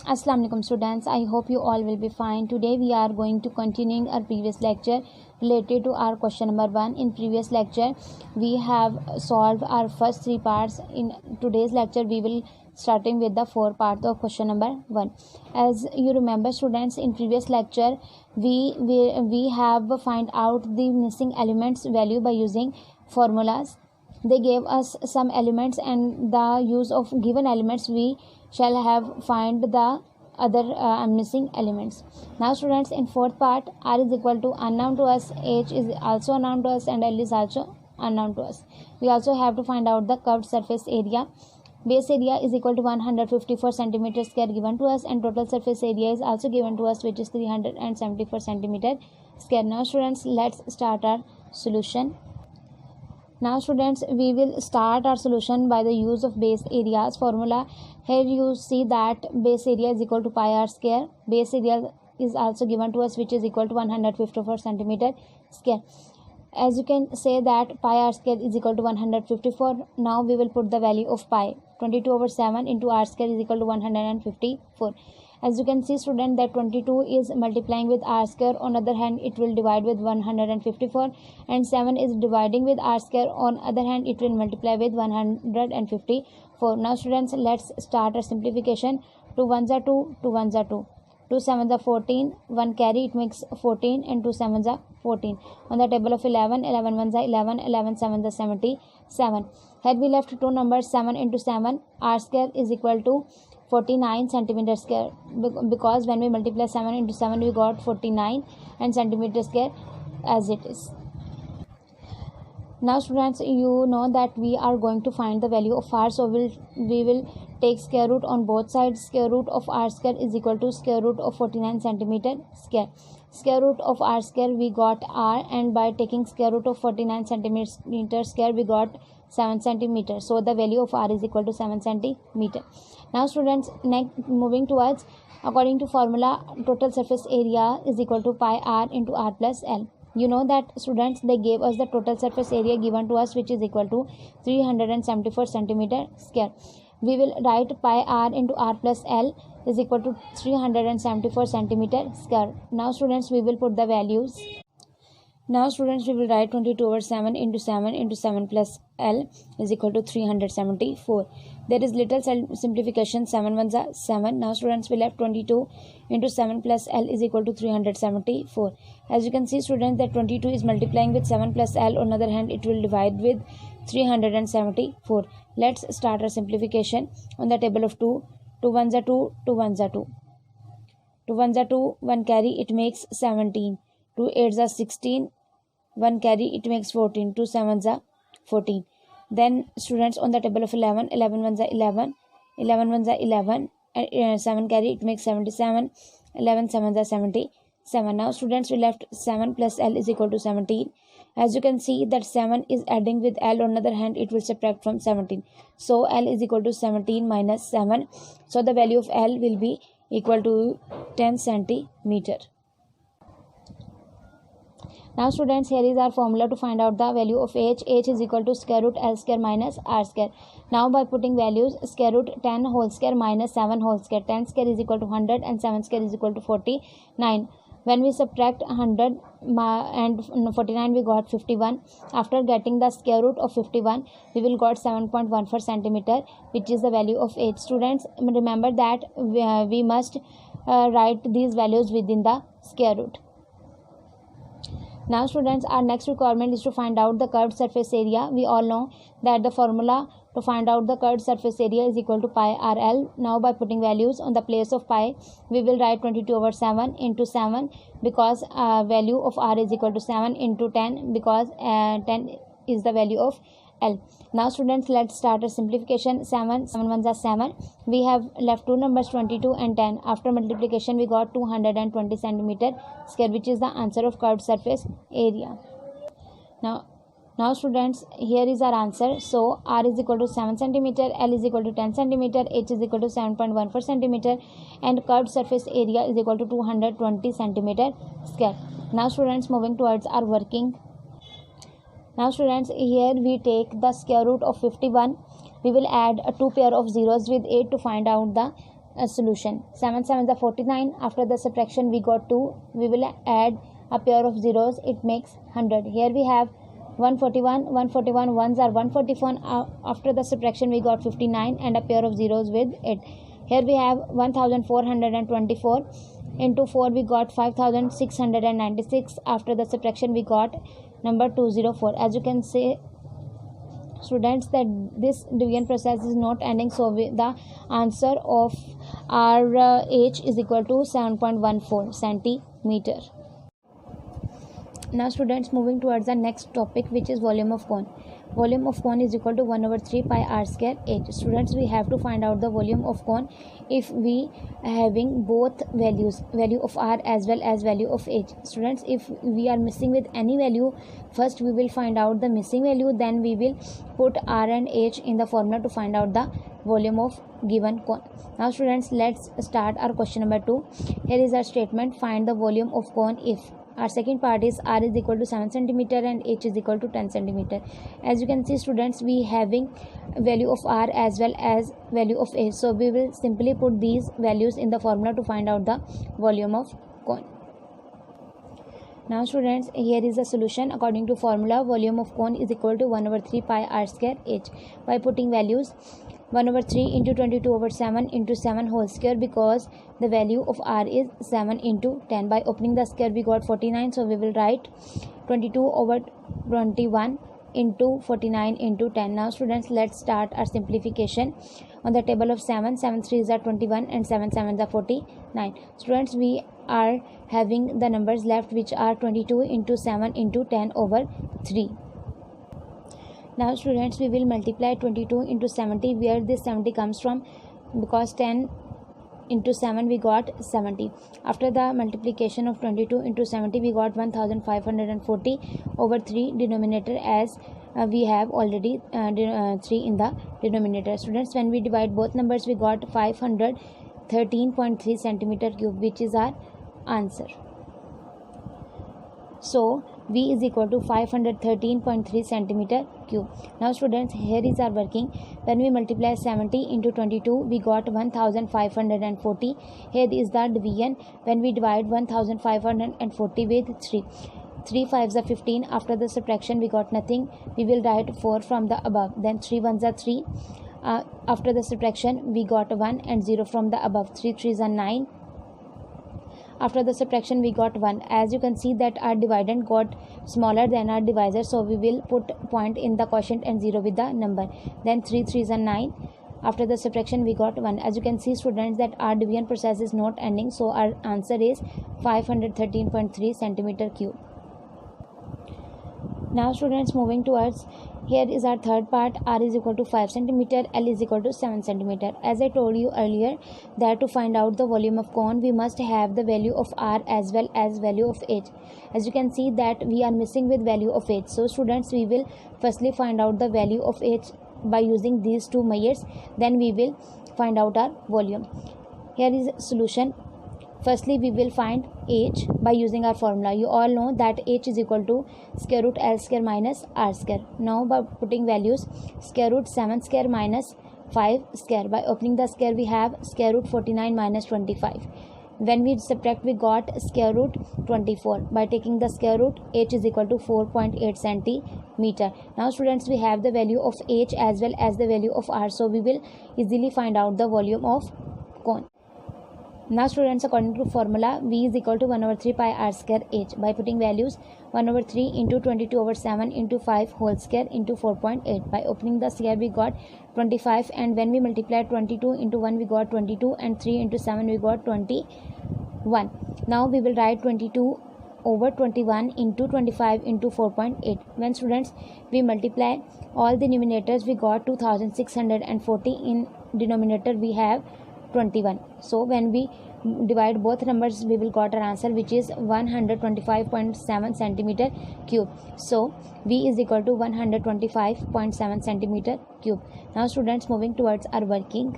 Assalamu alaikum students, I hope you all will be fine. Today we are going to continuing our previous lecture related to our question number 1. In previous lecture we have solved our first 3 parts. In today's lecture we will starting with the 4 parts of question number 1. As you remember students, in previous lecture we have find out the missing elements value by using formulas. They gave us some elements, and the use of given elements we shall have find the other missing elements. Now students, in fourth part, r is equal to unknown to us, h is also unknown to us, and l is also unknown to us. We also have to find out the curved surface area. Base area is equal to 154 centimeter square given to us, and total surface area is also given to us, which is 374 centimeter square. Now students, let's start our solution. Now students, we will start our solution by the use of base areas formula. Here you see that base area is equal to pi r square. Base area is also given to us, which is equal to 154 centimeter square. As you can say that pi r square is equal to 154. Now we will put the value of pi. 22/7 into r square is equal to 154. As you can see student, that 22 is multiplying with r square. On other hand, it will divide with 154, and 7 is dividing with r square. On other hand, it will multiply with 154. Now students, let's start a simplification. 2 1s are 2, 2 1s are 2, 2 7s are 14, 1 carry, it makes 14, and 2 7s are 14. On the table of 11, 11 1s are 11, 11 7s are 77. Had we left two numbers, 7 into 7, r square is equal to 49 centimeter square, because when we multiply 7 into 7 we got 49 and centimeter square as it is. Now students, you know that we are going to find the value of r, so we will take square root on both sides. Square root of r square is equal to square root of 49 centimeter square. Square root of r square we got r, and by taking square root of 49 centimeter square we got 7 centimeter. So the value of r is equal to 7 centimeter. Now students, next moving towards, according to formula, total surface area is equal to pi r into r plus l. You know that students, they gave us the total surface area given to us, which is equal to 374 centimeter square. We will write pi r into r plus l is equal to 374 centimeter square. Now students, we will put the values. Now students, we will write 22/7 into 7 into 7 plus l is equal to 374. There is little simplification. 7 1s are 7. Now students, we left 22 into 7 plus l is equal to 374. As you can see students, that 22 is multiplying with 7 plus l. On the other hand, it will divide with 374. Let's start our simplification. On the table of 2, 2 1s are 2, 2 1s are 2, 2 1s are 2, 1 carry, it makes 17, 2 8s are 16, 1 carry, it makes 14, 2 7s are 14. Then students, on the table of 11, 11 1s are 11, 11 1s are 11, and 7 carry, it makes 77, 11 7s are 77. Now students, we left 7 plus l is equal to 17. As you can see that 7 is adding with l. On the other hand, it will subtract from 17. So l is equal to 17 minus 7. So the value of l will be equal to 10 centimeter. Now students, here is our formula to find out the value of h. H is equal to square root l square minus r square. Now by putting values, square root 10 whole square minus 7 whole square. 10 square is equal to 100 and 7 square is equal to 49. When we subtract 100 and 49, we got 51. After getting the square root of 51, we will got 7.14 centimeter, which is the value of h. Students, remember that we must write these values within the square root. Now students, our next requirement is to find out the curved surface area. We all know that the formula to find out the curved surface area is equal to pi rl. Now by putting values on the place of pi, we will write 22/7 into 7, because value of r is equal to 7, into 10, because 10 is the value of l. Now students, let's start a simplification. 7 1s are 7. We have left two numbers, 22 and 10. After multiplication, we got 220 centimeter square, which is the answer of curved surface area. Now students, here is our answer. So r is equal to 7 centimeter, l is equal to 10 centimeter, h is equal to 7.14 centimeter, and curved surface area is equal to 220 centimeter square. Now students, moving towards our working. Now students, here we take the square root of 51. We will add 2 pair of zeros with 8 to find out the a solution. 7 7 is 49. After the subtraction we got 2. We will add a pair of zeros. It makes 100. Here we have 141. 141 ones are 141. After the subtraction we got 59 and a pair of zeros with it. Here we have 1424. Into 4 we got 5696. After the subtraction we got number 204. As you can see, students, that this division process is not ending, so the answer of our h is equal to 7.14 centimeter. Now students, moving towards the next topic, which is volume of cone. Volume of cone is equal to 1/3 pi r square h. Students, we have to find out the volume of cone if we having both values, value of r as well as value of h. Students, if we are missing with any value, first we will find out the missing value, then we will put r and h in the formula to find out the volume of given cone. Now students, let's start our question number 2. Here is our statement: find the volume of cone if. Our second part is r is equal to 7 centimeter and h is equal to 10 centimeter. As you can see students, we having value of r as well as value of h, so we will simply put these values in the formula to find out the volume of cone. Now students, here is the solution. According to formula, volume of cone is equal to 1/3 pi r square h. By putting values 1/3 into 22/7 into 7 whole square, because the value of r is 7 into 10. By opening the square we got 49, so we will write 22/21 into 49 into 10. Now students, let's start our simplification. On the table of 7, 7 3s are 21 and 7 7s are 49. Students, we are having the numbers left, which are 22 into 7 into 10/3. Now students, we will multiply 22 into 70. Where this 70 comes from? Because 10 into 7 we got 70. After the multiplication of 22 into 70 we got 1540/3 denominator, as we have already 3 in the denominator. Students, when we divide both numbers we got 513.3 centimeter cube, which is our answer. So v is equal to 513.3 centimeter cube. Now students, here is our working. When we multiply 70 into 22 we got 1540. Here is the division. When we divide 1540 with 3, 3 5s are 15. After the subtraction we got nothing. We will write 4 from the above. Then 3 1s are 3. After the subtraction we got 1 and 0 from the above. 3 3s are 9. After the subtraction we got 1. As you can see that our dividend got smaller than our divisor, so we will put point in the quotient and 0 with the number. Then 3 3s are 9. After the subtraction we got 1. As you can see students, that our division process is not ending, so our answer is 513.3 centimeter cube. Now students, moving towards, here is our third part. R is equal to 5 centimeter, L is equal to 7 centimeter. As I told you earlier, that to find out the volume of cone we must have the value of r as well as value of h. As you can see that we are missing with value of h, so students, we will firstly find out the value of h by using these two measures, then we will find out our volume. Here is solution. Firstly, we will find h by using our formula. You all know that h is equal to square root L square minus r square. Now by putting values, square root 7 square minus 5 square. By opening the square we have square root 49 minus 25. When we subtract we got square root 24. By taking the square root, h is equal to 4.8 centimeter. Now students, we have the value of h as well as the value of r, so we will easily find out the volume of cone. Now students, according to formula, v is equal to 1/3 pi r square h. By putting values 1/3 into 22/7 into 5 whole square into 4.8. By opening the square we got 25, and when we multiply 22 into 1 we got 22 and 3 into 7 we got 21. Now we will write 22/21 into 25 into 4.8. When students, we multiply all the numerators we got 2640. In denominator we have 21. So when we divide both numbers we will got our answer, which is 125.7 centimeter cube. So v is equal to 125.7 centimeter cube. Now students, moving towards our working.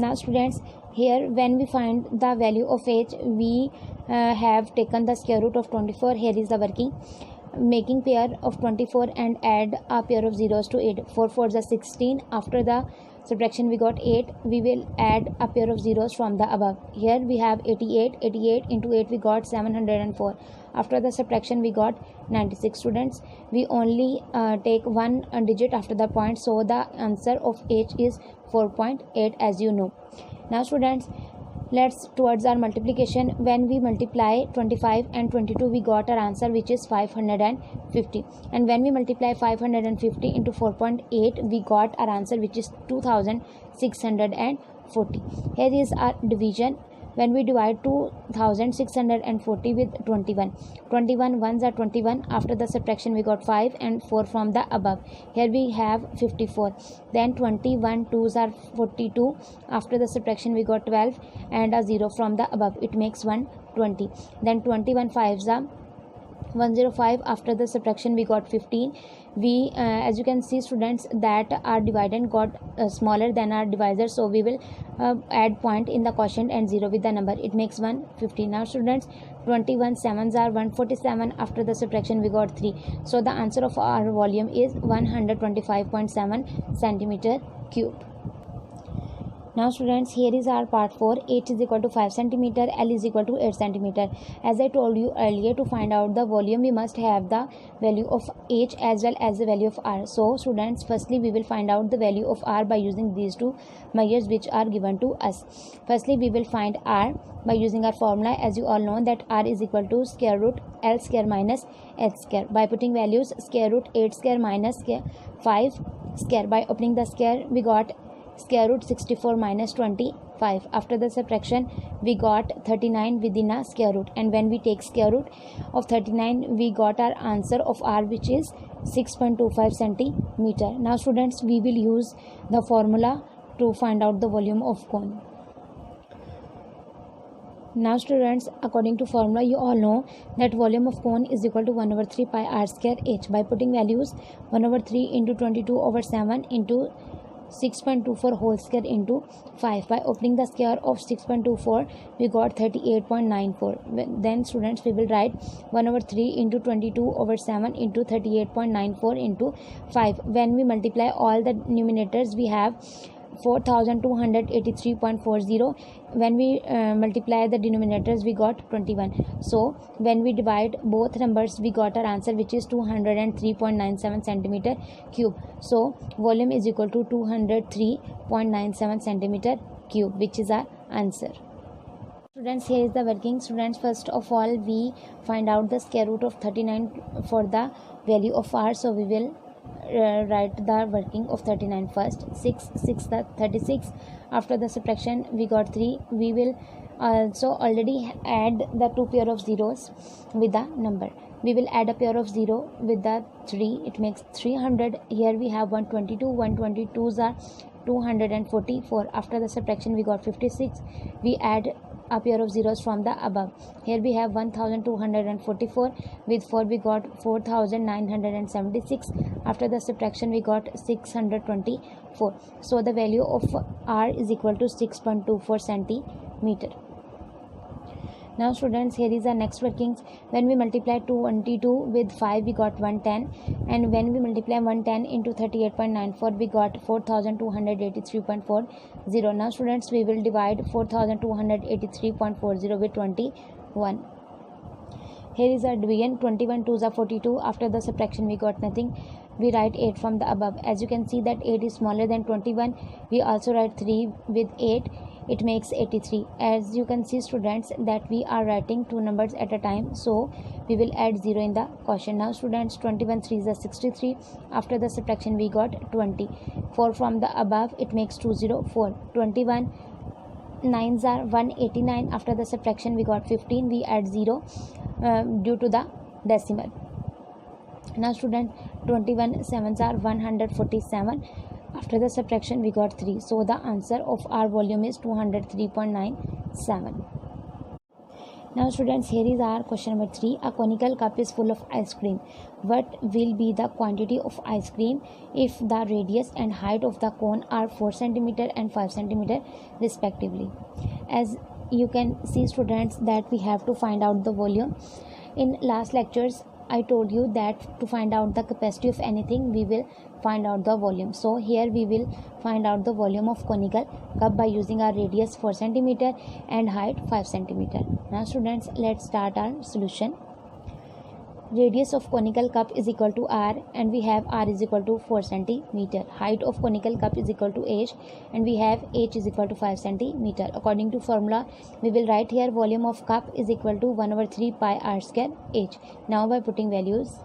Now students, here when we find the value of h, we have taken the square root of 24. Here is the working. Making pair of 24 and add a pair of zeros to it. 4 4s are 16. After the subtraction we got 8, we will add a pair of zeros from the above. Here we have 88, 88 into 8 we got 704. After the subtraction we got 96. Students, we only take one digit after the point, so the answer of h is 4.8, as you know. Now students, let's towards our multiplication. When we multiply 25 and 22, we got our answer which is 550, and when we multiply 550 into 4.8, we got our answer which is 2640. Here is our division. When we divide 2640 with 21, 21 ones are 21. After the subtraction we got 5 and 4 from the above. Here we have 54. Then 21 twos are 42. After the subtraction we got 12 and a 0 from the above. It makes 120. Then 21 fives are 105. After the subtraction we got 15. We as you can see students, that our dividend got smaller than our divisor, so we will add point in the quotient and 0 with the number. It makes 150. Now students, 21 sevens are 147. After the subtraction we got 3, so the answer of our volume is 125.7 centimeter cube. Now students, here is our part 4. H is equal to 5 centimeter, L is equal to 8 centimeter. As I told you earlier, to find out the volume we must have the value of H as well as the value of R. So students, firstly we will find out the value of R by using these two measures which are given to us. Firstly we will find R by using our formula. As you all know that R is equal to square root L square minus H square. By putting values, square root 8 square minus 5 square. By opening the square we got square root 64 minus 25. After the subtraction we got 39 within a square root, and when we take square root of 39 we got our answer of R which is 6.25 centimeter. Now students, we will use the formula to find out the volume of cone. Now students, according to formula, you all know that volume of cone is equal to 1 over 3 pi r square h. By putting values, 1 over 3 into 22 over 7 into 6.24 whole square into 5. By opening the square of 6.24 we got 38.94. Then students, we will write 1 over 3 into 22 over 7 into 38.94 into 5. When we multiply all the numerators we have 4283.40. When we multiply the denominators we got 21. So when we divide both numbers we got our answer which is 203.97 centimeter cube. So volume is equal to 203.97 centimeter cube, which is our answer. Students, here is the working. Students, first of all we find out the square root of 39 for the value of R. So we will write the working of 39 first. 6 36. After the subtraction we got 3. We will also already add the two pair of zeros with the number. We will add a pair of 0 with the 3. It makes 300. Here we have 122. 122s are 244. After the subtraction we got 56. We add a pair of zeros from the above. Here we have 1244. With 4 we got 4976. After the subtraction we got 624. So the value of R is equal to 6.24 centimeter. Now students, here is our next workings. When we multiply 22 with 5 we got 110, and when we multiply 110 into 38.94 we got 4283.40. Now students, we will divide 4283.40 with 21. Here is our division. 21 twos are 42. After the subtraction we got nothing. We write 8 from the above. As you can see that 8 is smaller than 21. We also write 3 with 8. It makes 83. As you can see students that we are writing two numbers at a time, so we will add 0 in the quotient. Now students, 21 3s are 63. After the subtraction we got 20. 4 from the above, it makes 204. 21 9s are 189. After the subtraction we got 15. We add 0 due to the decimal. Now student, 21 7s are 147. After the subtraction we got 3. So the answer of our volume is 203.97. Now students, here is our question number 3. A conical cup is full of ice cream. What will be the quantity of ice cream if the radius and height of the cone are 4 cm and 5 cm respectively? As you can see students that we have to find out the volume. In last lectures I told you that to find out the capacity of anything, we will find out the volume. So here we will find out the volume of conical cup by using our radius 4 cm and height 5 cm. Now students, let's start our solution. Radius of conical cup is equal to r, and we have r is equal to 4 cm. Height of conical cup is equal to h, and we have h is equal to 5 cm. According to formula, we will write here volume of cup is equal to 1/3 pi r square h. Now by putting values,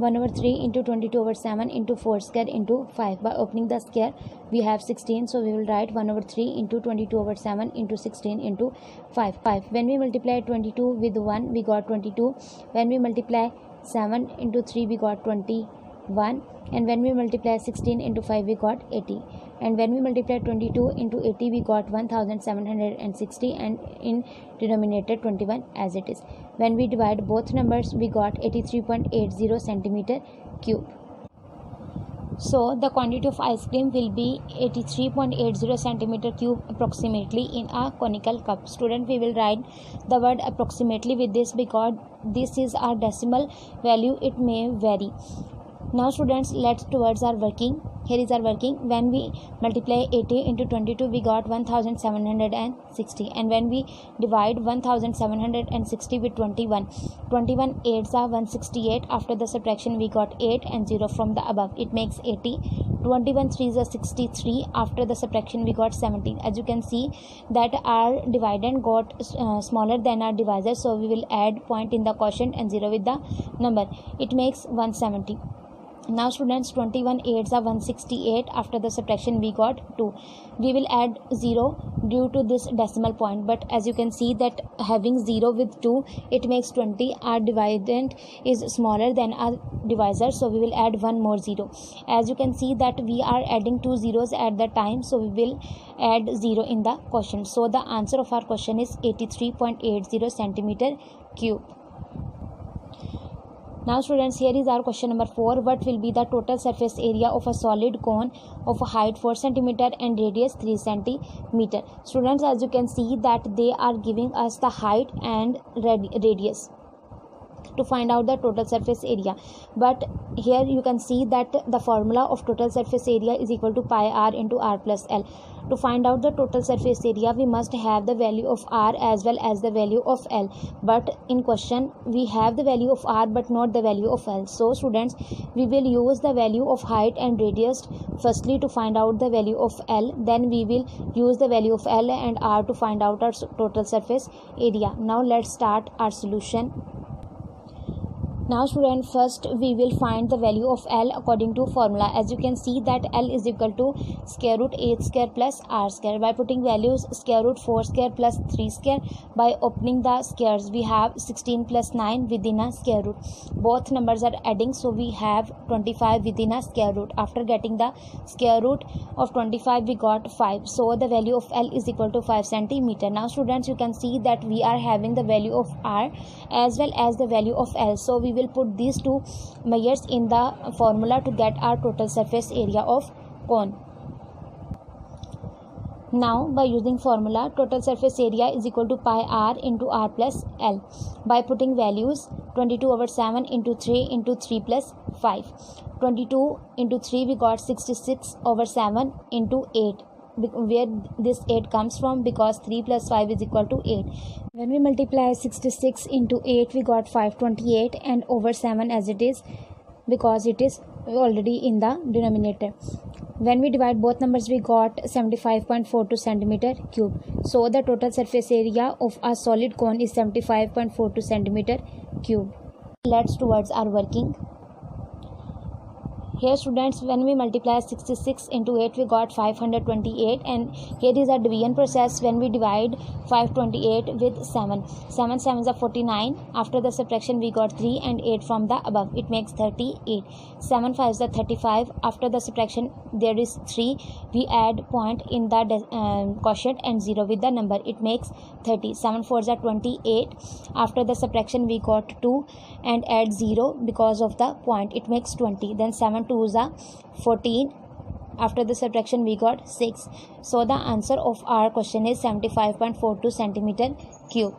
1/3 into 22/7 into 4 square into 5. By opening the square, we have 16, so we will write 1/3 into 22/7 into 16 into 5. When we multiply 22 with 1, we got 22. When we multiply 7 into 3, we got 21. And when we multiply 16 into 5, we got 80. And when we multiply 22 into 80, we got 1760, and in denominator 21 as it is. When we divide both numbers, we got 83.80 centimeter cube. So the quantity of ice cream will be 83.80 centimeter cube approximately in a conical cup. Student, we will write the word approximately with this because this is our decimal value. It may vary. Now students, let's towards our working. Here is our working. When we multiply 80 into 22, we got 1760. And when we divide 1760 with 21, 21 8s are 168. After the subtraction, we got 8 and 0 from the above. It makes 80. 21 3s are 63. After the subtraction, we got 17. As you can see that our dividend got smaller than our divisor, so we will add point in the quotient and 0 with the number. It makes 170. Now students, 21 8s are 168. After the subtraction, we got 2. We will add 0 due to this decimal point, but as you can see that having 0 with 2, it makes 20. Our dividend is smaller than our divisor, so we will add one more 0. As you can see that we are adding 2 zeros at the time, so we will add 0 in the quotient. So the answer of our question is 83.80 centimeter cube. Now students, here is our question number 4. What will be the total surface area of a solid cone of a height 4 cm and radius 3 cm? Students, as you can see that they are giving us the height and radius to find out the total surface area. But here you can see that the formula of total surface area is equal to pi r into r plus l. To find out the total surface area, we must have the value of r as well as the value of l. But in question, we have the value of r but not the value of l. So students, we will use the value of height and radius firstly to find out the value of l. Then we will use the value of l and r to find out our total surface area. Now let's start our solution. Now student, first we will find the value of L according to formula. As you can see that L is equal to square root 8 square plus r square. By putting values, square root 4 square plus 3 square. By opening the squares, we have 16 plus 9 within a square root. Both numbers are adding, so we have 25 within a square root. After getting the square root of 25, we got 5. So the value of L is equal to 5 centimeter. Now students, you can see that we are having the value of r as well as the value of L. So we will put these two measures in the formula to get our total surface area of cone. Now by using formula, total surface area is equal to pi r into r plus l. By putting values, 22/7 into 3 into 3 plus 5. 22 into 3, we got 66/7 into 8. Where this 8 comes from, because 3 plus 5 is equal to 8. When we multiply 66 into 8, we got 528 and over 7 as it is, because it is already in the denominator. When we divide both numbers, we got 75.42 centimeter cube. So the total surface area of a solid cone is 75.42 centimeter cube. Let's towards our working. Here students, when we multiply 66 into 8, we got 528, and here is a division process. When we divide 528 with 7, 7 7s are 49. After the subtraction, we got 3 and 8 from the above. It makes 38. 7 5s are 35. After the subtraction, there is 3. We add point in the quotient and 0 with the number. It makes 30. 7 4s are 28. After the subtraction, we got 2 and add 0 because of the point. It makes 20. Then 7 2s are 14. After the subtraction, we got 6. So the answer of our question is 75.42 centimeter cube.